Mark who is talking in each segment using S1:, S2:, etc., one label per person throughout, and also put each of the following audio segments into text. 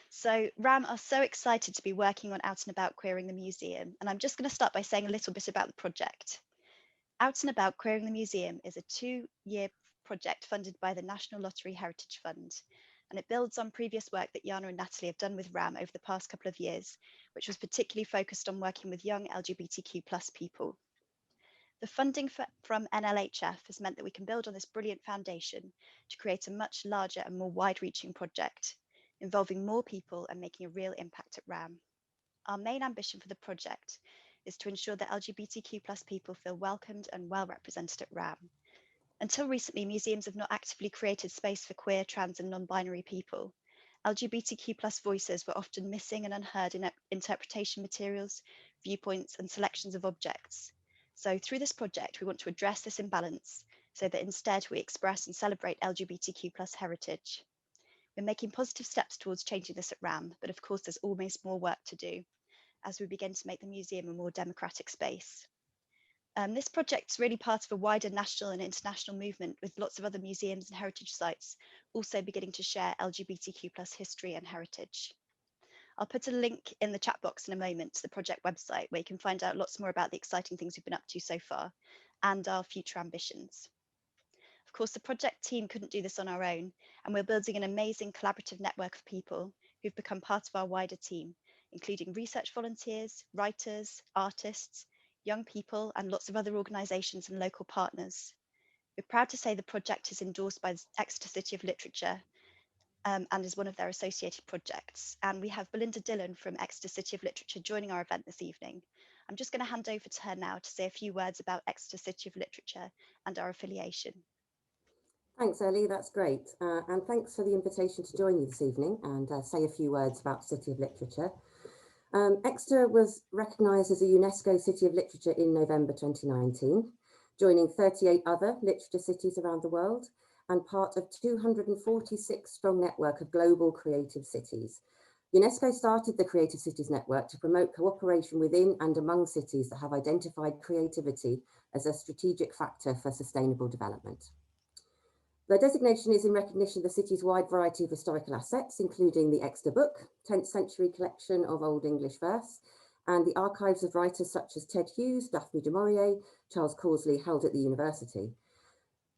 S1: So RAMM are so excited to be working on Out and About Queering the Museum, and I'm just going to start by saying a little bit about the project. Out and About Queering the Museum is a 2-year project funded by the National Lottery Heritage Fund, and it builds on previous work that Yana and Natalie have done with RAMM over the past couple of years, which was particularly focused on working with young LGBTQ+ people. The funding from NLHF has meant that we can build on this brilliant foundation to create a much larger and more wide-reaching project, involving more people and making a real impact at RAMM. Our main ambition for the project is to ensure that LGBTQ+ people feel welcomed and well represented at RAMM. Until recently, museums have not actively created space for queer, trans and non-binary people. LGBTQ+ voices were often missing and unheard in interpretation materials, viewpoints and selections of objects. So through this project, we want to address this imbalance so that instead we express and celebrate LGBTQ+ heritage. We're making positive steps towards changing this at RAMM, but of course there's always more work to do as we begin to make the museum a more democratic space. This project is really part of a wider national and international movement, with lots of other museums and heritage sites also beginning to share LGBTQ+ history and heritage. I'll put a link in the chat box in a moment to the project website, where you can find out lots more about the exciting things we've been up to so far and our future ambitions. Of course, the project team couldn't do this on our own, and we're building an amazing collaborative network of people who've become part of our wider team, including research volunteers, writers, artists, young people, and lots of other organisations and local partners. We're proud to say the project is endorsed by the Exeter City of Literature and is one of their associated projects. And we have Belinda Dillon from Exeter City of Literature joining our event this evening. I'm just going to hand over to her now to say a few words about Exeter City of Literature and our affiliation.
S2: Thanks, Ellie, that's great. And thanks for the invitation to join you this evening and say a few words about City of Literature. Exeter was recognised as a UNESCO City of Literature in November 2019, joining 38 other literature cities around the world and part of 246 strong network of global creative cities. UNESCO started the Creative Cities Network to promote cooperation within and among cities that have identified creativity as a strategic factor for sustainable development. The designation is in recognition of the city's wide variety of historical assets, including the Exeter Book, 10th century collection of Old English verse, and the archives of writers such as Ted Hughes, Daphne du Maurier, Charles Causley, held at the university.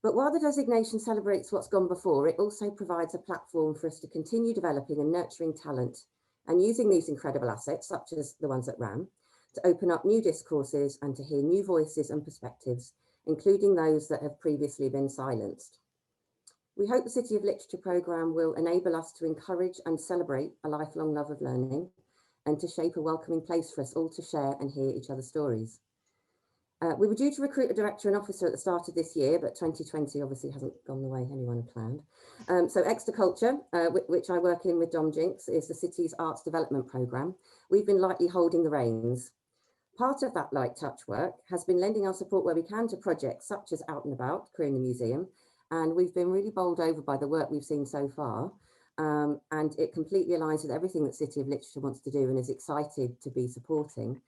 S2: But while the designation celebrates what's gone before, it also provides a platform for us to continue developing and nurturing talent and using these incredible assets, such as the ones at RAMM, to open up new discourses and to hear new voices and perspectives, including those that have previously been silenced. We hope the City of Literature programme will enable us to encourage and celebrate a lifelong love of learning and to shape a welcoming place for us all to share and hear each other's stories. We were due to recruit a director and officer at the start of this year, but 2020 obviously hasn't gone the way anyone had planned. So Exeter Culture, which I work in with Dom Jinks, is the city's arts development programme. We've been lightly holding the reins. Part of that light touch work has been lending our support where we can to projects such as Out and About, Queering the Museum, and we've been really bowled over by the work we've seen so far. And it completely aligns with everything that City of Literature wants to do and is excited to be supporting.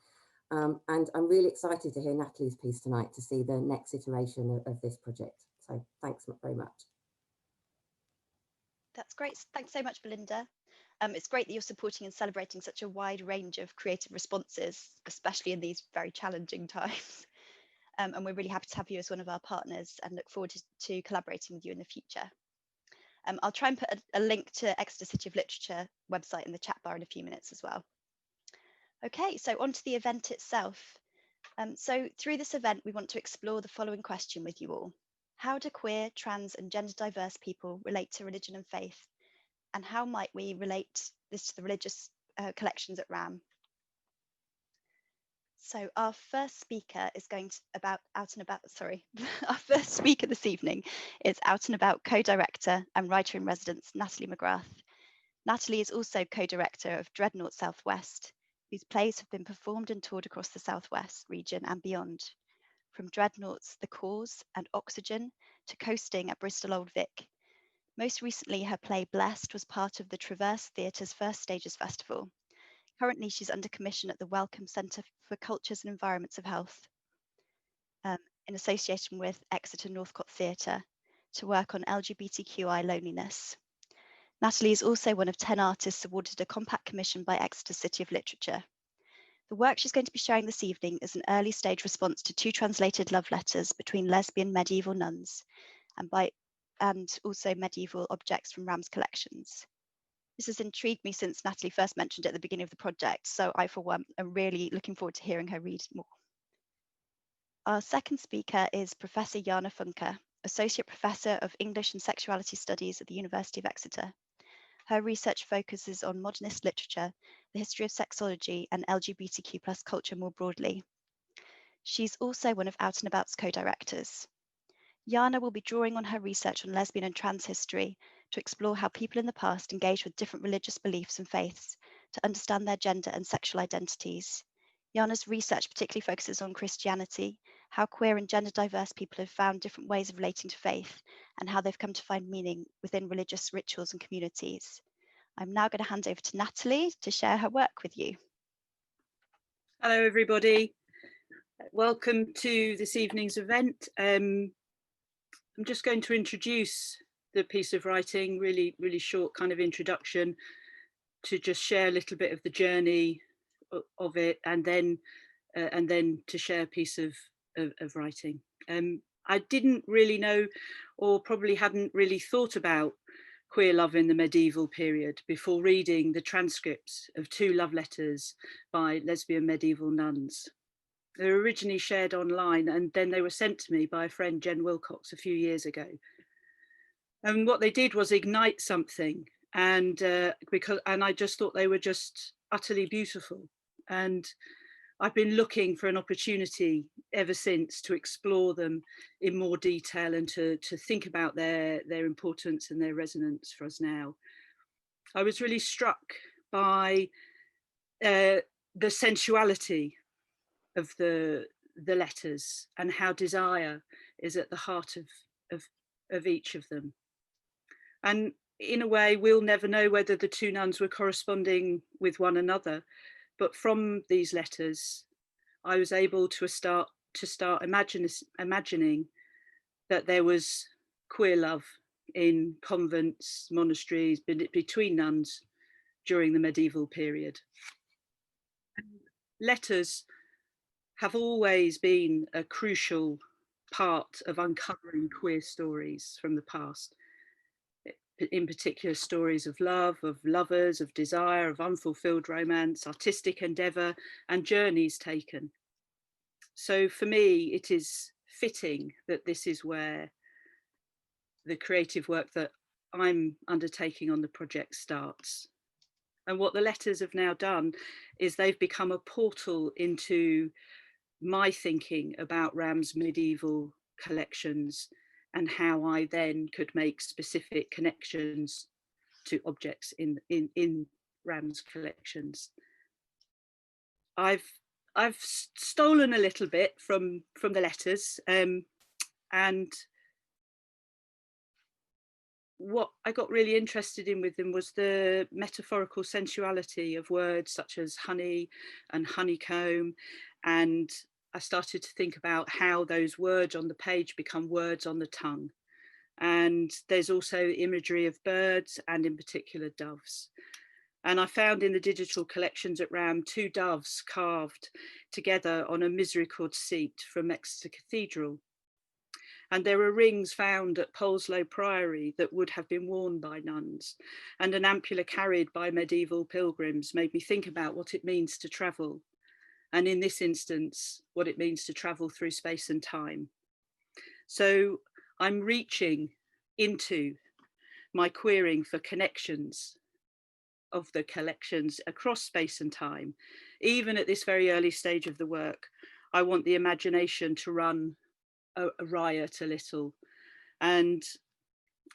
S2: And I'm really excited to hear Natalie's piece tonight to see the next iteration of this project. So thanks very much.
S1: That's great. Thanks so much, Belinda. It's great that you're supporting and celebrating such a wide range of creative responses, especially in these very challenging times. And we're really happy to have you as one of our partners and look forward to collaborating with you in the future. I'll try and put a link to Exeter City of Literature website in the chat bar in a few minutes as well. Okay, so on to the event itself. So through this event, we want to explore the following question with you all. How do queer, trans and gender diverse people relate to religion and faith? And how might we relate this to the religious collections at RAMM? So our first speaker is going to our first speaker this evening is Out and About co-director and writer in residence, Natalie McGrath. Natalie is also co-director of Dreadnought Southwest, whose plays have been performed and toured across the Southwest region and beyond. From Dreadnought's The Cause and Oxygen to coasting at Bristol Old Vic. Most recently, her play Blessed was part of the Traverse Theatre's First Stages Festival. Currently, she's under commission at the Wellcome Centre for Cultures and Environments of Health in association with Exeter Northcote Theatre to work on LGBTQI loneliness. Natalie is also one of 10 artists awarded a Compact Commission by Exeter City of Literature. The work she's going to be sharing this evening is an early stage response to 2 translated love letters between lesbian medieval nuns and also medieval objects from RAMM's collections. This has intrigued me since Natalie first mentioned it at the beginning of the project, so I, for one, am really looking forward to hearing her read more. Our second speaker is Professor Jana Funke, Associate Professor of English and Sexuality Studies at the University of Exeter. Her research focuses on modernist literature, the history of sexology, and LGBTQ+ culture more broadly. She's also one of Out and About's co-directors. Yana will be drawing on her research on lesbian and trans history to explore how people in the past engaged with different religious beliefs and faiths to understand their gender and sexual identities. Yana's research particularly focuses on Christianity, how queer and gender diverse people have found different ways of relating to faith, and how they've come to find meaning within religious rituals and communities. I'm now going to hand over to Natalie to share her work with you.
S3: Hello, everybody. Welcome to this evening's event. I'm just going to introduce the piece of writing, really short kind of introduction to just share a little bit of the journey of it, and then to share a piece of writing. I didn't really know, or probably hadn't really thought about queer love in the medieval period before reading the transcripts of 2 love letters by lesbian medieval nuns. They were originally shared online, and then they were sent to me by a friend, Jen Wilcox, a few years ago. And what they did was ignite something, and I just thought they were just utterly beautiful. And I've been looking for an opportunity ever since to explore them in more detail and to think about their importance and their resonance for us now. I was really struck by the sensuality of the letters and how desire is at the heart of each of them. And in a way, we'll never know whether the 2 nuns were corresponding with one another, but from these letters, I was able to start imagining that there was queer love in convents, monasteries, between nuns during the medieval period. Letters have always been a crucial part of uncovering queer stories from the past. In particular, stories of love, of lovers, of desire, of unfulfilled romance, artistic endeavour, and journeys taken. So for me, it is fitting that this is where the creative work that I'm undertaking on the project starts. And what the letters have now done is they've become a portal into my thinking about RAMM's medieval collections and how I then could make specific connections to objects in RAMM's collections. I've stolen a little bit from the letters, and what I got really interested in with them was the metaphorical sensuality of words such as honey and honeycomb, and I started to think about how those words on the page become words on the tongue. And there's also imagery of birds, and in particular doves. And I found in the digital collections at RAMM 2 doves carved together on a misericord seat from Exeter Cathedral. And there are rings found at Poleslow Priory that would have been worn by nuns. And an ampulla carried by medieval pilgrims made me think about what it means to travel. And in this instance, what it means to travel through space and time. So I'm reaching into my querying for connections of the collections across space and time. Even at this very early stage of the work, I want the imagination to run a riot a little. And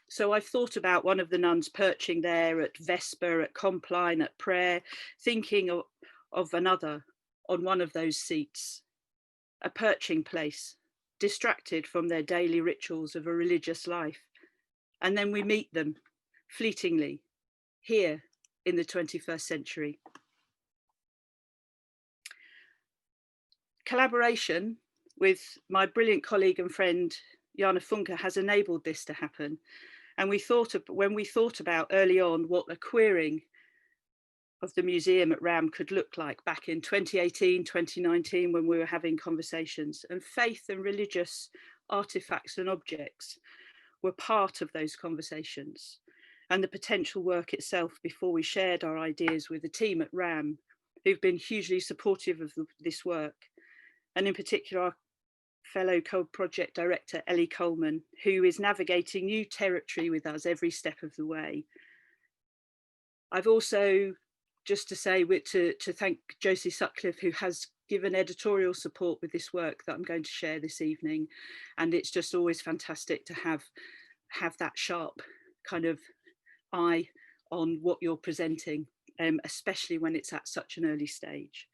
S3: so I've thought about one of the nuns perching there at Vesper, at Compline, at prayer, thinking of another on one of those seats, a perching place, distracted from their daily rituals of a religious life. And then we meet them fleetingly here in the 21st century. Collaboration with my brilliant colleague and friend Jana Funke has enabled this to happen. And when we thought about early on what a queering of the museum at RAMM could look like back in 2018, 2019, when we were having conversations, and faith and religious artifacts and objects were part of those conversations, and the potential work itself before we shared our ideas with the team at RAMM, who've been hugely supportive of this work, and in particular our fellow co-project director Ellie Coleman, who is navigating new territory with us every step of the way. I've also, just to say, to thank Josie Sutcliffe, who has given editorial support with this work that I'm going to share this evening. And it's just always fantastic to have that sharp kind of eye on what you're presenting, especially when it's at such an early stage.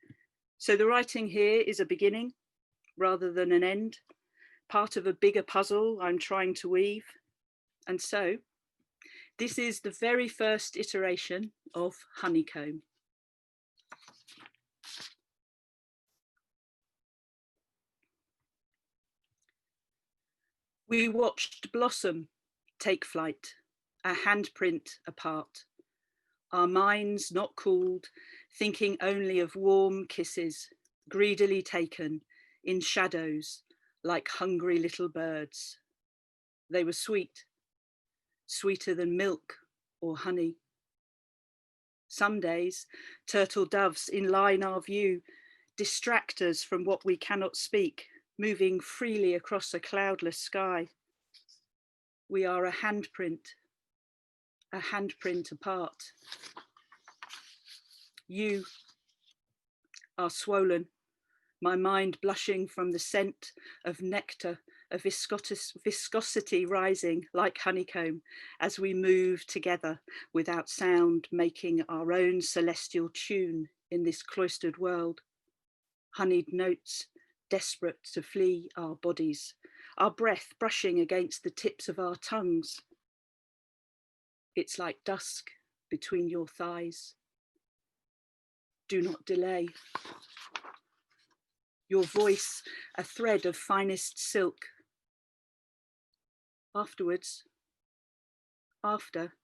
S3: So the writing here is a beginning rather than an end, part of a bigger puzzle I'm trying to weave. And so this is the very first iteration of Honeycomb. We watched blossom take flight, a handprint apart, our minds not cooled, thinking only of warm kisses, greedily taken in shadows like hungry little birds. They were sweet, sweeter than milk or honey. Some days, turtle doves inline our view, distract us from what we cannot speak, moving freely across a cloudless sky. We are a handprint apart. You are swollen, my mind blushing from the scent of nectar, a viscosity rising like honeycomb as we move together without sound, making our own celestial tune in this cloistered world. Honeyed notes, desperate to flee our bodies, our breath brushing against the tips of our tongues. It's like dusk between your thighs. Do not delay. Your voice, a thread of finest silk. Afterwards, after,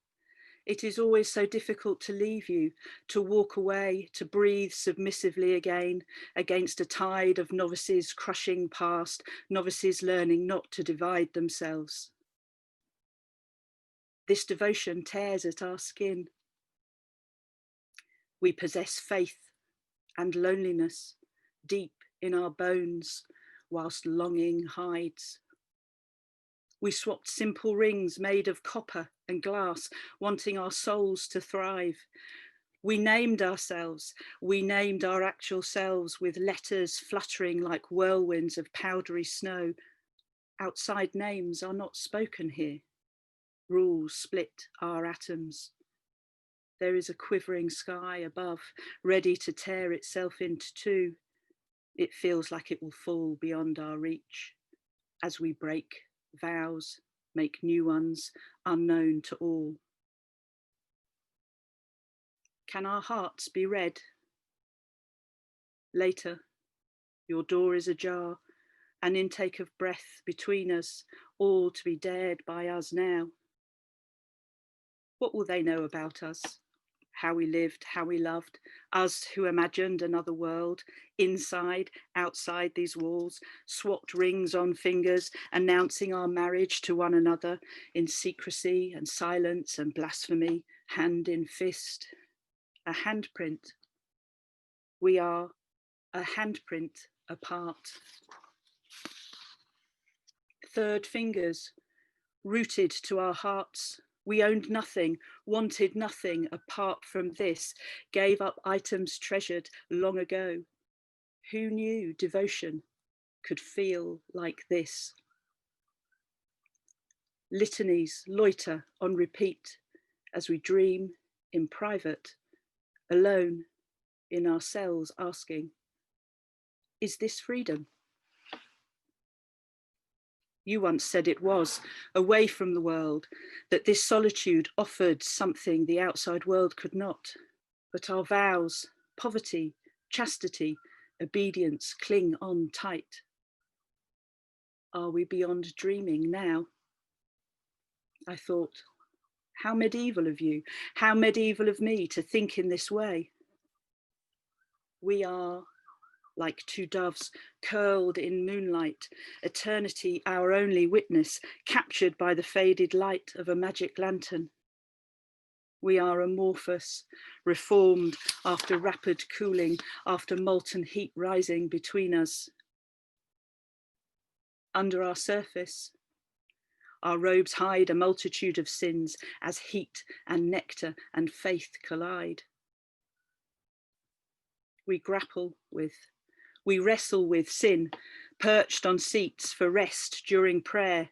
S3: it is always so difficult to leave you, to walk away, to breathe submissively again against a tide of novices crushing past, novices learning not to divide themselves. This devotion tears at our skin. We possess faith and loneliness deep in our bones whilst longing hides. We swapped simple rings made of copper and glass, wanting our souls to thrive. We named ourselves, we named our actual selves with letters fluttering like whirlwinds of powdery snow. Outside names are not spoken here. Rules split our atoms. There is a quivering sky above, ready to tear itself into two. It feels like it will fall beyond our reach as we break vows, make new ones unknown to all. Can our hearts be read? Later, your door is ajar, an intake of breath between us, all to be dared by us now. What will they know about us? How we lived, how we loved, us who imagined another world, inside, outside these walls, swapped rings on fingers, announcing our marriage to one another in secrecy and silence and blasphemy, hand in fist. A handprint. We are a handprint apart. Third fingers, rooted to our hearts. We owned nothing, wanted nothing apart from this, gave up items treasured long ago. Who knew devotion could feel like this? Litanies loiter on repeat as we dream in private, alone in our cells, asking, is this freedom? You once said it was, away from the world, that this solitude offered something the outside world could not. But our vows, poverty, chastity, obedience cling on tight. Are we beyond dreaming now? I thought, how medieval of you, how medieval of me to think in this way. We are like two doves curled in moonlight, eternity our only witness, captured by the faded light of a magic lantern. We are amorphous, reformed after rapid cooling, after molten heat rising between us. Under our surface, our robes hide a multitude of sins as heat and nectar and faith collide. We grapple with, we wrestle with sin, perched on seats for rest during prayer.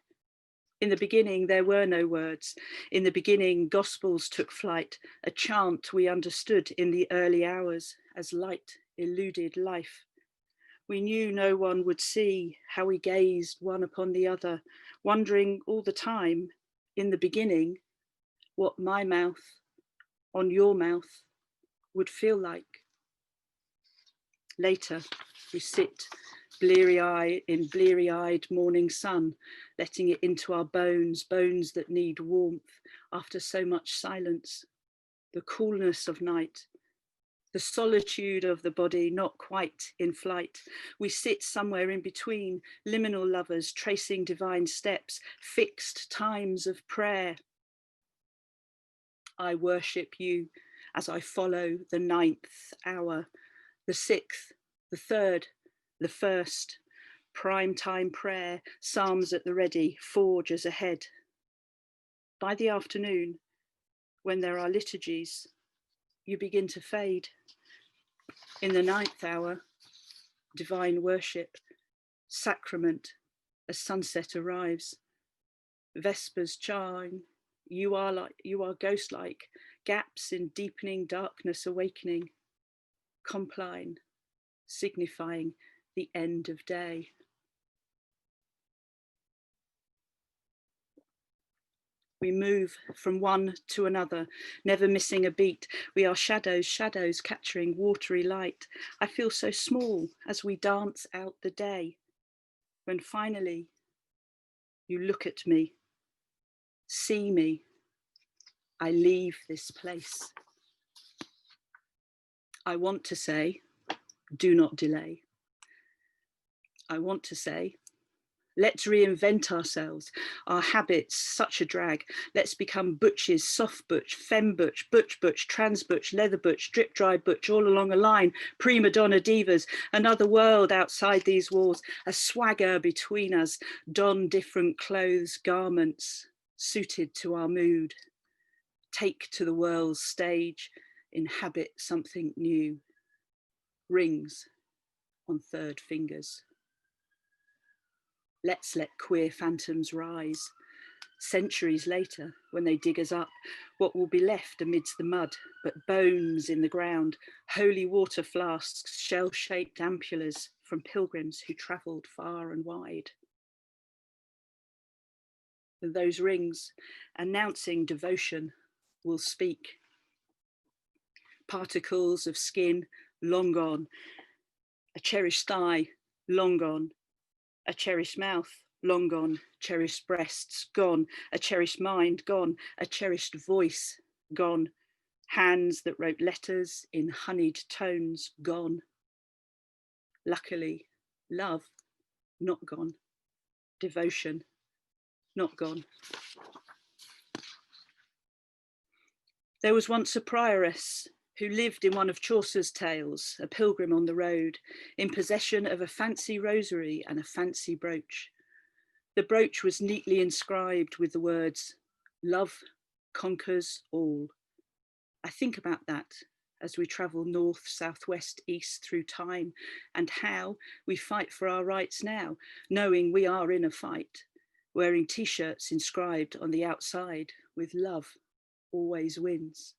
S3: In the beginning, there were no words. In the beginning, gospels took flight, a chant we understood in the early hours as light eluded life. We knew no one would see how we gazed one upon the other, wondering all the time, in the beginning, what my mouth on your mouth would feel like. Later, we sit bleary-eyed in bleary-eyed morning sun, letting it into our bones, bones that need warmth after so much silence, the coolness of night, the solitude of the body not quite in flight. We sit somewhere in between, liminal lovers tracing divine steps, fixed times of prayer. I worship you as I follow the 9th hour, the 6th, the 3rd, the 1st, prime time prayer, psalms at the ready, forges ahead. By the afternoon, when there are liturgies, you begin to fade. In the 9th hour, divine worship, sacrament, as sunset arrives. Vespers chime, you are ghost-like, gaps in deepening darkness awakening. Compline, signifying the end of day. We move from one to another, never missing a beat. We are shadows, shadows capturing watery light. I feel so small as we dance out the day. When finally you look at me, see me, I leave this place. I want to say, do not delay. I want to say, let's reinvent ourselves, our habits, such a drag. Let's become butches, soft butch, femme butch, butch, trans butch, leather butch, drip dry butch, all along a line, prima donna divas, another world outside these walls, a swagger between us, don different clothes, garments, suited to our mood. Take to the world's stage, inhabit something new. Rings on 3rd fingers. Let's let queer phantoms rise. Centuries later, when they dig us up, what will be left amidst the mud but bones in the ground, holy water flasks, shell-shaped ampullas from pilgrims who travelled far and wide. And those rings, announcing devotion, will speak. Particles of skin, long gone. A cherished thigh, long gone. A cherished mouth, long gone. Cherished breasts, gone. A cherished mind, gone. A cherished voice, gone. Hands that wrote letters in honeyed tones, gone. Luckily, love, not gone. Devotion, not gone. There was once a prioress who lived in one of Chaucer's tales, a pilgrim on the road, in possession of a fancy rosary and a fancy brooch. The brooch was neatly inscribed with the words, "Love conquers all." I think about that as we travel north, south, west, east through time, and how we fight for our rights now, knowing we are in a fight, wearing t-shirts inscribed on the outside with "Love always wins."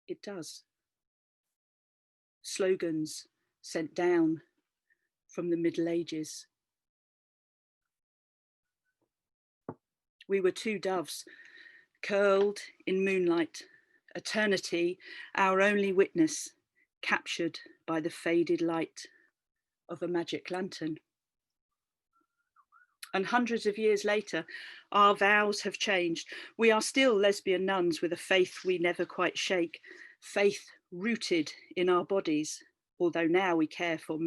S3: It does. Slogans sent down from the Middle Ages. We were two doves, curled in moonlight, eternity, our only witness, captured by the faded light of a magic lantern. And hundreds of years later, our vows have changed. We are still lesbian nuns with a faith we never quite shake, faith rooted in our bodies, although now we care for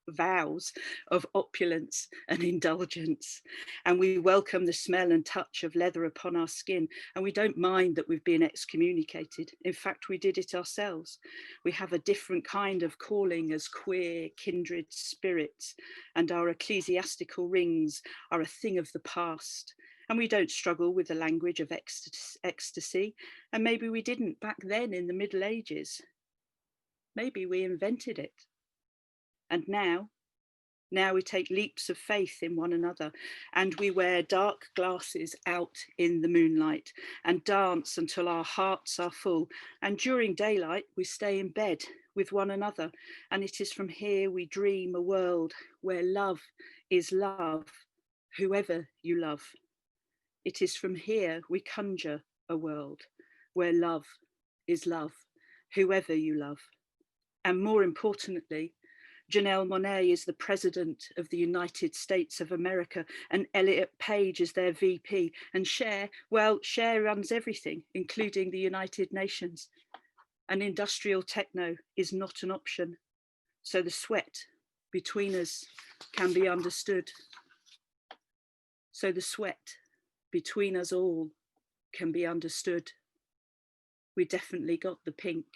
S3: vows of opulence and indulgence. And we welcome the smell and touch of leather upon our skin. And we don't mind that we've been excommunicated. In fact, we did it ourselves. We have a different kind of calling as queer, kindred spirits, and our ecclesiastical rings are a thing of the past. And we don't struggle with the language of ecstasy. And maybe we didn't back then in the Middle Ages. Maybe we invented it. And now we take leaps of faith in one another, and we wear dark glasses out in the moonlight and dance until our hearts are full. And during daylight, we stay in bed with one another. And it is from here we dream a world where love is love, whoever you love. It is from here we conjure a world where love is love, whoever you love. And more importantly, Janelle Monáe is the president of the United States of America, and Elliot Page is their VP, and Cher runs everything, including the United Nations. And industrial techno is not an option. So the sweat between us can be understood. So the sweat between us all can be understood. We definitely got the pink,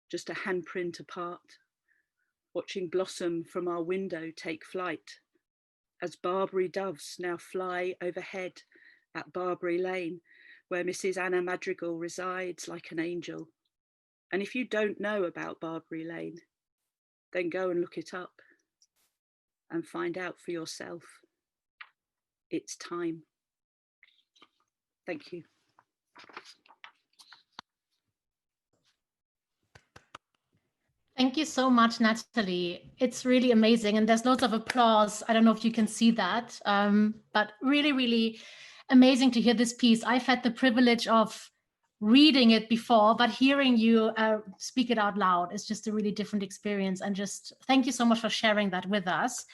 S3: just a handprint apart. Watching blossom from our window take flight as Barbary doves now fly overhead at Barbary Lane, where Mrs. Anna Madrigal resides like an angel. And if you don't know about Barbary Lane, then go and look it up and find out for yourself. It's time. Thank you.
S4: Thank you so much, Natalie. It's really amazing. And there's lots of applause. I don't know if you can see that, but really, really amazing to hear this piece. I've had the privilege of reading it before, but hearing you speak it out loud is just a really different experience. And just thank you so much for sharing that with us.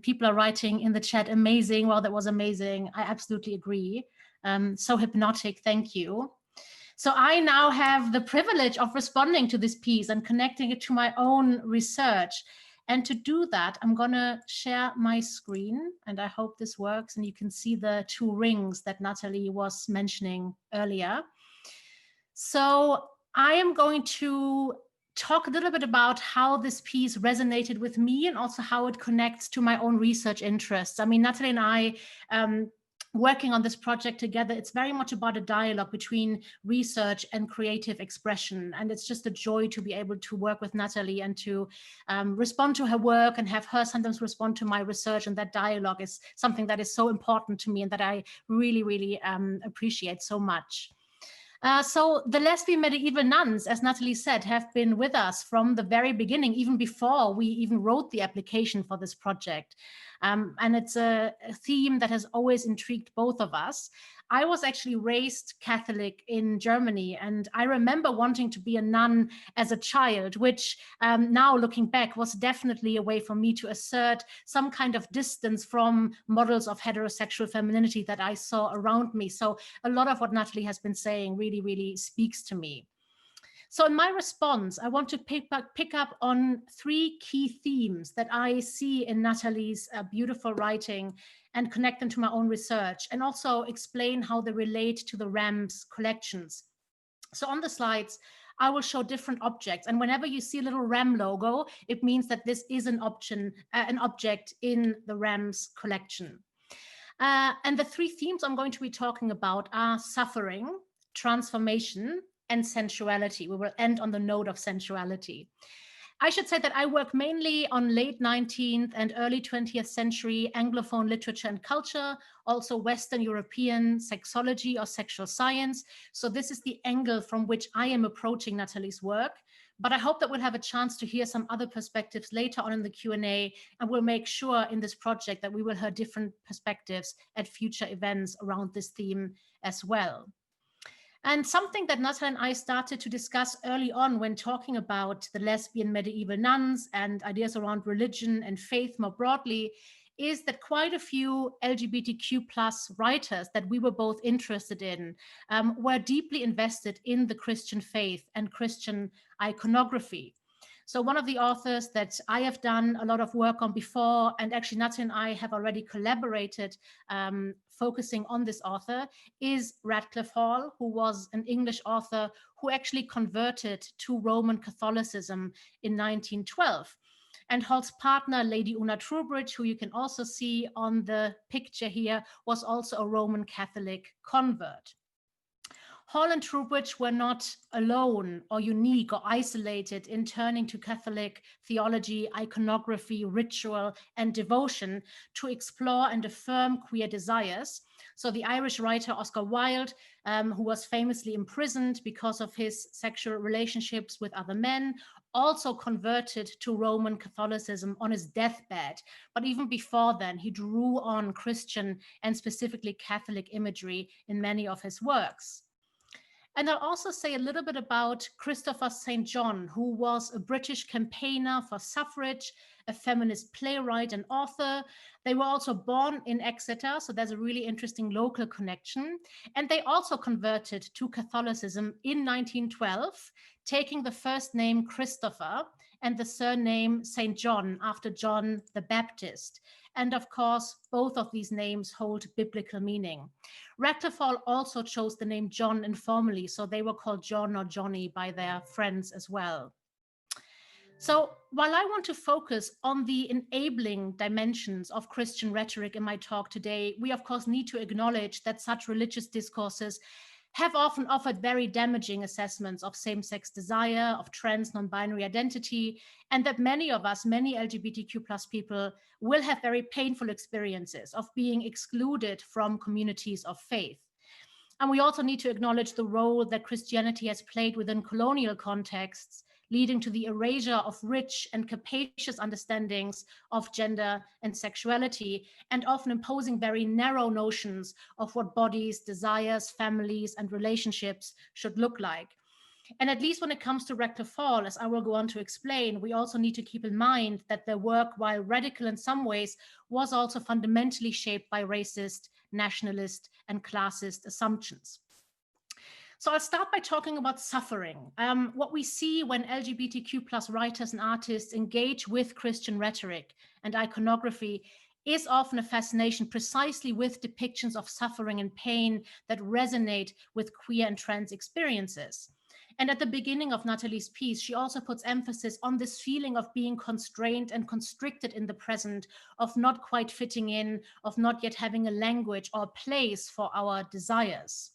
S4: People are writing in the chat, amazing. Well, that was amazing. I absolutely agree. So hypnotic. Thank you. So I now have the privilege of responding to this piece and connecting it to my own research. And to do that, I'm going to share my screen, and I hope this works. And you can see the two rings that Natalie was mentioning earlier. So I am going to talk a little bit about how this piece resonated with me and also how it connects to my own research interests. I mean, Natalie and I, working on this project together, it's very much about a dialogue between research and creative expression. And it's just a joy to be able to work with Natalie and to respond to her work and have her sometimes respond to my research. And that dialogue is something that is so important to me and that I really, really appreciate so much. So the lesbian medieval nuns, as Natalie said, have been with us from the very beginning, even before we even wrote the application for this project. And it's a theme that has always intrigued both of us. I was actually raised Catholic in Germany, and I remember wanting to be a nun as a child, which now looking back was definitely a way for me to assert some kind of distance from models of heterosexual femininity that I saw around me. So a lot of what Natalie has been saying really, really speaks to me. So in my response, I want to pick up on three key themes that I see in Natalie's beautiful writing and connect them to my own research, and also explain how they relate to the RAMM's collections. So on the slides, I will show different objects, and whenever you see a little RAMM logo, it means that this is an object in the RAMM's collection. And the three themes I'm going to be talking about are suffering, transformation, and sensuality. We will end on the note of sensuality. I should say that I work mainly on late 19th and early 20th century Anglophone literature and culture, also Western European sexology or sexual science. So this is the angle from which I am approaching Natalie's work. But I hope that we'll have a chance to hear some other perspectives later on in the Q&A, and we'll make sure in this project that we will hear different perspectives at future events around this theme as well. And something that Natalie and I started to discuss early on when talking about the lesbian medieval nuns and ideas around religion and faith more broadly is that quite a few LGBTQ plus writers that we were both interested in were deeply invested in the Christian faith and Christian iconography. So one of the authors that I have done a lot of work on before, and actually Natalie and I have already collaborated focusing on this author, is Radcliffe Hall, who was an English author who actually converted to Roman Catholicism in 1912. And Hall's partner, Lady Una Trubridge, who you can also see on the picture here, was also a Roman Catholic convert. Hall and Trubridge were not alone or unique or isolated in turning to Catholic theology, iconography, ritual, and devotion to explore and affirm queer desires. So the Irish writer Oscar Wilde, who was famously imprisoned because of his sexual relationships with other men, also converted to Roman Catholicism on his deathbed. But even before then, he drew on Christian and specifically Catholic imagery in many of his works. And I'll also say a little bit about Christopher St. John, who was a British campaigner for suffrage, a feminist playwright and author. They were also born in Exeter, so there's a really interesting local connection. And they also converted to Catholicism in 1912, taking the first name Christopher and the surname St. John after John the Baptist. And of course, both of these names hold biblical meaning. Radcliffe Hall also chose the name John informally, so they were called John or Johnny by their friends as well. So while I want to focus on the enabling dimensions of Christian rhetoric in my talk today, we of course need to acknowledge that such religious discourses have often offered very damaging assessments of same-sex desire, of trans non-binary identity, and that many of us, many LGBTQ plus people, will have very painful experiences of being excluded from communities of faith. And we also need to acknowledge the role that Christianity has played within colonial contexts, leading to the erasure of rich and capacious understandings of gender and sexuality, and often imposing very narrow notions of what bodies, desires, families, and relationships should look like. And at least when it comes to Radcliffe Hall, as I will go on to explain, we also need to keep in mind that their work, while radical in some ways, was also fundamentally shaped by racist, nationalist, and classist assumptions. So I'll start by talking about suffering. What we see when LGBTQ plus writers and artists engage with Christian rhetoric and iconography is often a fascination precisely with depictions of suffering and pain that resonate with queer and trans experiences. And at the beginning of Natalie's piece, she also puts emphasis on this feeling of being constrained and constricted in the present, of not quite fitting in, of not yet having a language or a place for our desires.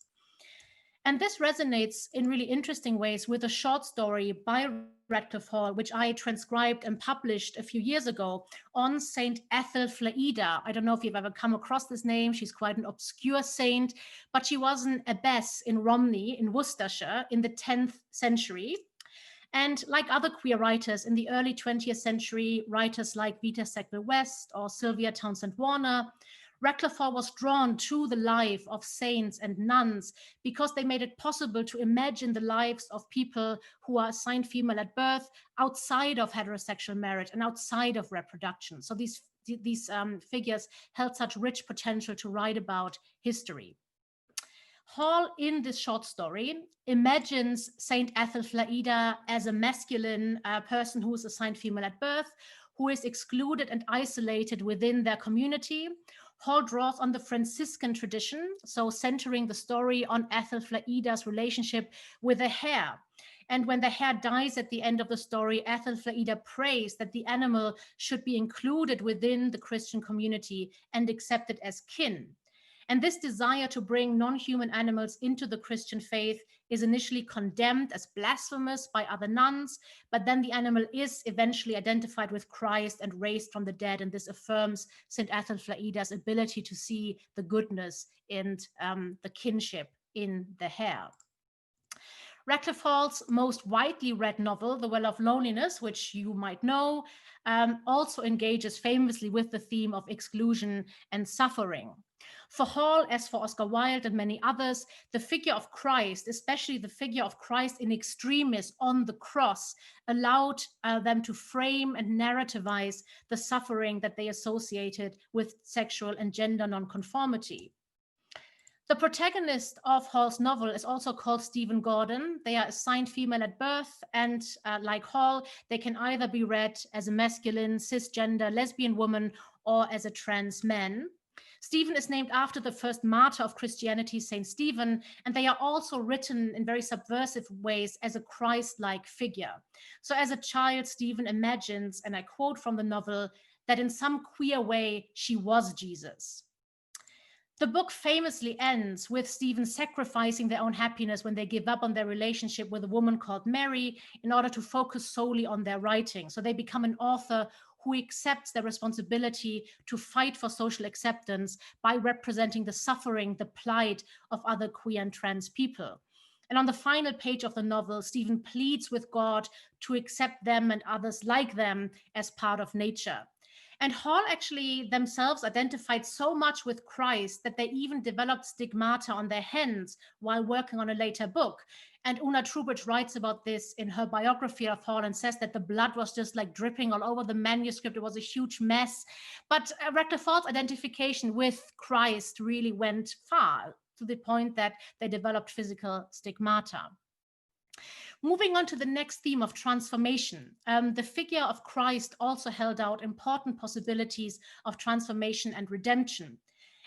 S4: And this resonates in really interesting ways with a short story by Radcliffe Hall, which I transcribed and published a few years ago on Saint Ethelflaeda. I don't know if you've ever come across this name. She's quite an obscure saint, but she was an abbess in Romney in Worcestershire in the 10th century. And like other queer writers in the early 20th century, writers like Vita Sackville-West or Sylvia Townsend Warner, Radcliffe Hall was drawn to the life of saints and nuns because they made it possible to imagine the lives of people who are assigned female at birth outside of heterosexual marriage and outside of reproduction. So these figures held such rich potential to write about history. Hall, in this short story, imagines Saint Ethelflaeda as a masculine person who is assigned female at birth, who is excluded and isolated within their community. Hall draws on the Franciscan tradition, so centering the story on Ethelflaeda's relationship with the hare. And when the hare dies at the end of the story, Ethelflaeda prays that the animal should be included within the Christian community and accepted as kin. And this desire to bring non-human animals into the Christian faith is initially condemned as blasphemous by other nuns, but then the animal is eventually identified with Christ and raised from the dead, and this affirms St. Ethelflaeda's ability to see the goodness and the kinship in the hare. Radcliffe Hall's most widely read novel, The Well of Loneliness, which you might know, also engages famously with the theme of exclusion and suffering. For Hall, as for Oscar Wilde and many others, the figure of Christ, especially the figure of Christ in extremis on the cross, allowed them to frame and narrativize the suffering that they associated with sexual and gender nonconformity. The protagonist of Hall's novel is also called Stephen Gordon. They are assigned female at birth, and like Hall, they can either be read as a masculine, cisgender, lesbian woman or as a trans man. Stephen is named after the first martyr of Christianity, Saint Stephen, and they are also written in very subversive ways as a Christ-like figure. So as a child, Stephen imagines, and I quote from the novel, that in some queer way, she was Jesus. The book famously ends with Stephen sacrificing their own happiness when they give up on their relationship with a woman called Mary in order to focus solely on their writing. So they become an author who accepts their responsibility to fight for social acceptance by representing the suffering, the plight of other queer and trans people. And on the final page of the novel, Stephen pleads with God to accept them and others like them as part of nature. And Hall actually themselves identified so much with Christ that they even developed stigmata on their hands while working on a later book. And Una Trubridge writes about this in her biography of Hall and says that the blood was just like dripping all over the manuscript. It was a huge mess. But Radcliffe Hall's identification with Christ really went far, to the point that they developed physical stigmata. Moving on to the next theme of transformation, the figure of Christ also held out important possibilities of transformation and redemption.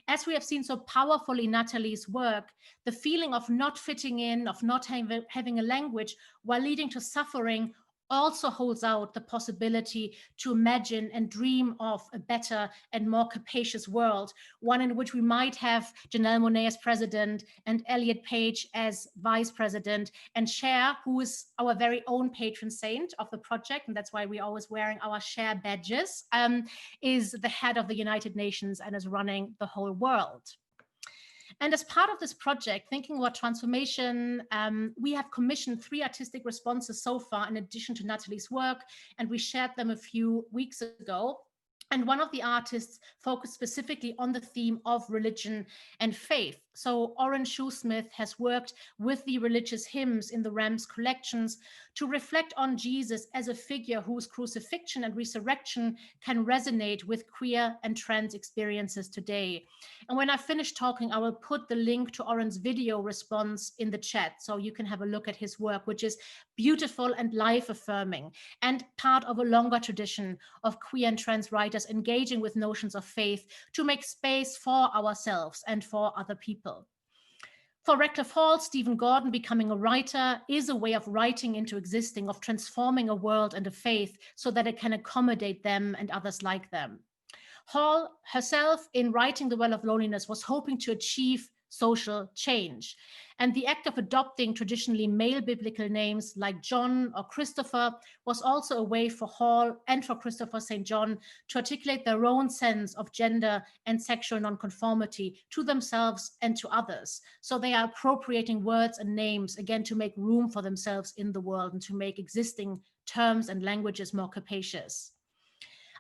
S4: As we have seen so powerfully in Natalie's work, the feeling of not fitting in, of not having a language while leading to suffering also holds out the possibility to imagine and dream of a better and more capacious world, one in which we might have Janelle Monáe as president and Elliot Page as vice president, and Cher, who is our very own patron saint of the project, and that's why we're always wearing our Cher badges, is the head of the United Nations and is running the whole world. And as part of this project, thinking about transformation, we have commissioned 3 artistic responses so far in addition to Natalie's work, and we shared them a few weeks ago. And one of the artists focused specifically on the theme of religion and faith. So Orange Shoesmith has worked with the religious hymns in the RAMM's collections to reflect on Jesus as a figure whose crucifixion and resurrection can resonate with queer and trans experiences today. And when I finish talking, I will put the link to Oren's video response in the chat so you can have a look at his work, which is beautiful and life-affirming and part of a longer tradition of queer and trans writers engaging with notions of faith to make space for ourselves and for other people. For Radcliffe Hall, Stephen Gordon becoming a writer is a way of writing into existing, of transforming a world and a faith so that it can accommodate them and others like them. Hall herself, in writing The Well of Loneliness, was hoping to achieve social change. And the act of adopting traditionally male biblical names like John or Christopher was also a way for Hall and for Christopher St. John to articulate their own sense of gender and sexual nonconformity to themselves and to others. So they are appropriating words and names, again, to make room for themselves in the world and to make existing terms and languages more capacious.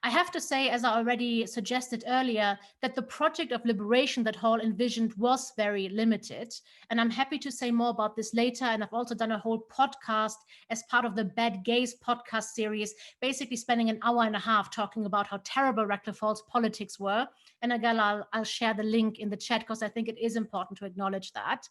S4: I have to say, as I already suggested earlier, that the project of liberation that Hall envisioned was very limited. And I'm happy to say more about this later. And I've also done a whole podcast as part of the Bad Gays podcast series, basically spending an hour and a half talking about how terrible Radcliffe Hall's politics were. And again, I'll share the link in the chat because I think it is important to acknowledge that.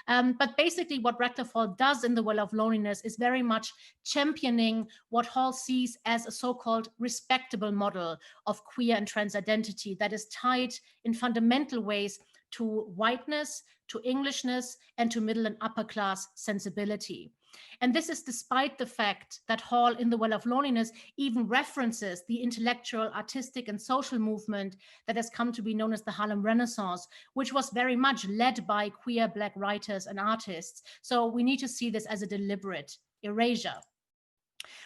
S4: But basically what Radcliffe Hall does in The Well of Loneliness is very much championing what Hall sees as a so-called respectable model of queer and trans identity that is tied in fundamental ways to whiteness, to Englishness, and to middle and upper class sensibility. And this is despite the fact that Hall in The Well of Loneliness even references the intellectual, artistic, and social movement that has come to be known as the Harlem Renaissance, which was very much led by queer Black writers and artists. So we need to see this as a deliberate erasure.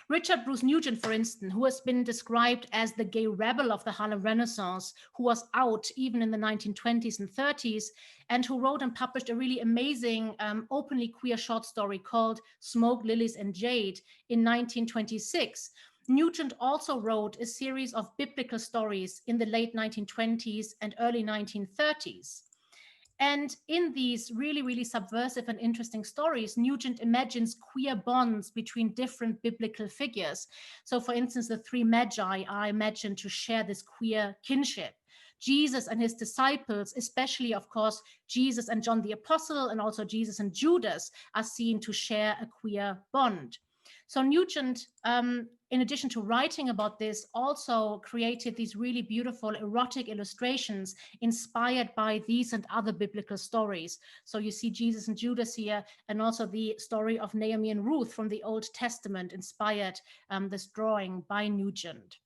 S4: Richard Bruce Nugent, for instance, who has been described as the gay rebel of the Harlem Renaissance, who was out even in the 1920s and 30s, and who wrote and published a really amazing openly queer short story called Smoke, Lilies and Jade in 1926. Nugent also wrote a series of biblical stories in the late 1920s and early 1930s. And in these really, really subversive and interesting stories, Nugent imagines queer bonds between different biblical figures. So for instance, the three magi are imagined to share this queer kinship. Jesus and his disciples, especially, of course, Jesus and John the Apostle, and also Jesus and Judas, are seen to share a queer bond. So Nugent, in addition to writing about this, also created these really beautiful erotic illustrations inspired by these and other biblical stories. So you see Jesus and Judas here, and also the story of Naomi and Ruth from the Old Testament inspired this drawing by Nugent.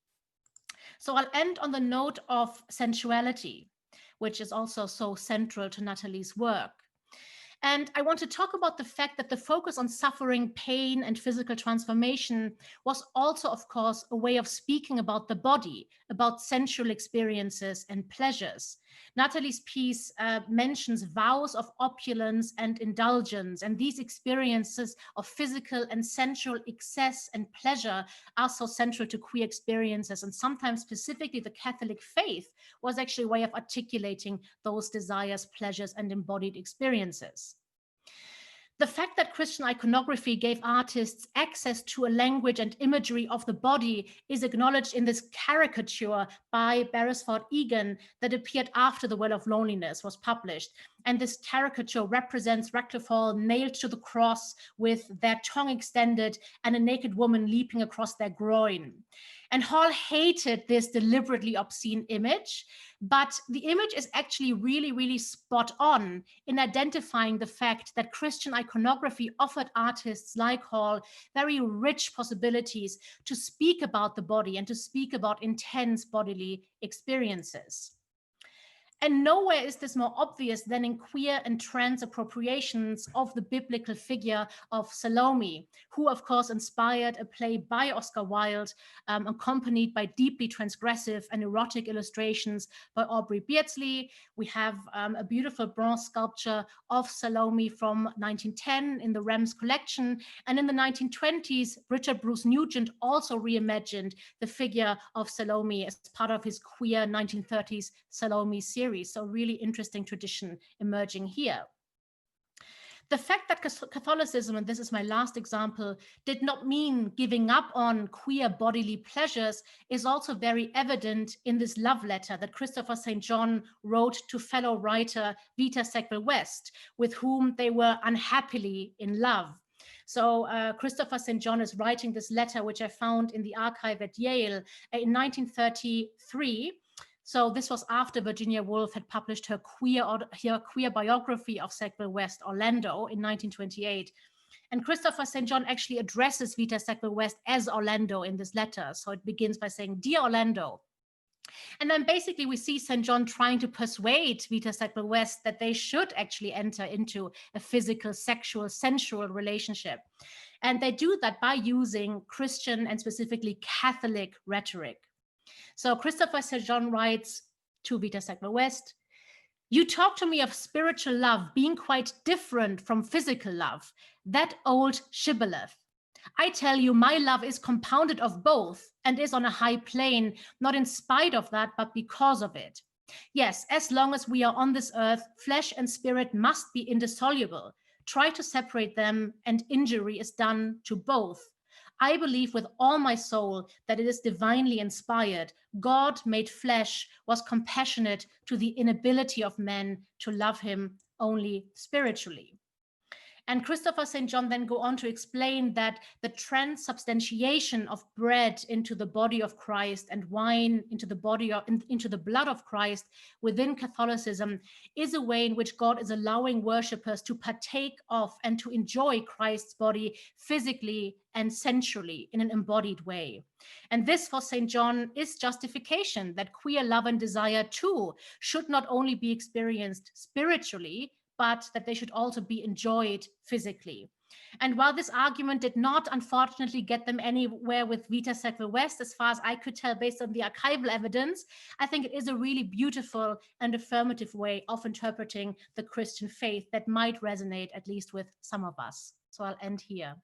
S4: So I'll end on the note of sensuality, which is also so central to Natalie's work. And I want to talk about the fact that the focus on suffering, pain, and physical transformation was also, of course, a way of speaking about the body, about sensual experiences and pleasures. Natalie's piece mentions vows of opulence and indulgence, and these experiences of physical and sensual excess and pleasure are so central to queer experiences, and sometimes specifically the Catholic faith was actually a way of articulating those desires, pleasures, and embodied experiences. The fact that Christian iconography gave artists access to a language and imagery of the body is acknowledged in this caricature by Beresford Egan that appeared after The Well of Loneliness was published. And this caricature represents Radcliffe Hall nailed to the cross with their tongue extended and a naked woman leaping across their groin. And Hall hated this deliberately obscene image, but the image is actually really, really spot on in identifying the fact that Christian iconography offered artists like Hall very rich possibilities to speak about the body and to speak about intense bodily experiences. And nowhere is this more obvious than in queer and trans appropriations of the biblical figure of Salome, who of course inspired a play by Oscar Wilde, accompanied by deeply transgressive and erotic illustrations by Aubrey Beardsley. We have a beautiful bronze sculpture of Salome from 1910 in the RAMM's collection. And in the 1920s, Richard Bruce Nugent also reimagined the figure of Salome as part of his queer 1930s Salome series. So really interesting tradition emerging here. The fact that Catholicism, and this is my last example, did not mean giving up on queer bodily pleasures is also very evident in this love letter that Christopher St. John wrote to fellow writer Vita Sackville West, with whom they were unhappily in love. So Christopher St. John is writing this letter, which I found in the archive at Yale in 1933. So this was after Virginia Woolf had published her queer biography of Sackville West, Orlando, in 1928. And Christopher St. John actually addresses Vita Sackville West as Orlando in this letter. So it begins by saying, "Dear Orlando." And then basically we see St. John trying to persuade Vita Sackville West that they should actually enter into a physical, sexual, sensual relationship. And they do that by using Christian and specifically Catholic rhetoric. So Christopher St. John writes to Vita Sackville West, "You talk to me of spiritual love being quite different from physical love, that old shibboleth. I tell you, my love is compounded of both and is on a high plane, not in spite of that, but because of it. Yes, as long as we are on this earth, flesh and spirit must be indissoluble. Try to separate them and injury is done to both. I believe with all my soul that it is divinely inspired. God made flesh, was compassionate to the inability of men to love him only spiritually." And Christopher St. John then go on to explain that the transubstantiation of bread into the body of Christ and wine into the blood of Christ within Catholicism is a way in which God is allowing worshippers to partake of and to enjoy Christ's body physically and sensually in an embodied way. And this for St. John is justification that queer love and desire too should not only be experienced spiritually, but that they should also be enjoyed physically. And while this argument did not, unfortunately, get them anywhere with Vita Sequel West, as far as I could tell based on the archival evidence, I think it is a really beautiful and affirmative way of interpreting the Christian faith that might resonate, at least with some of us. So I'll end here.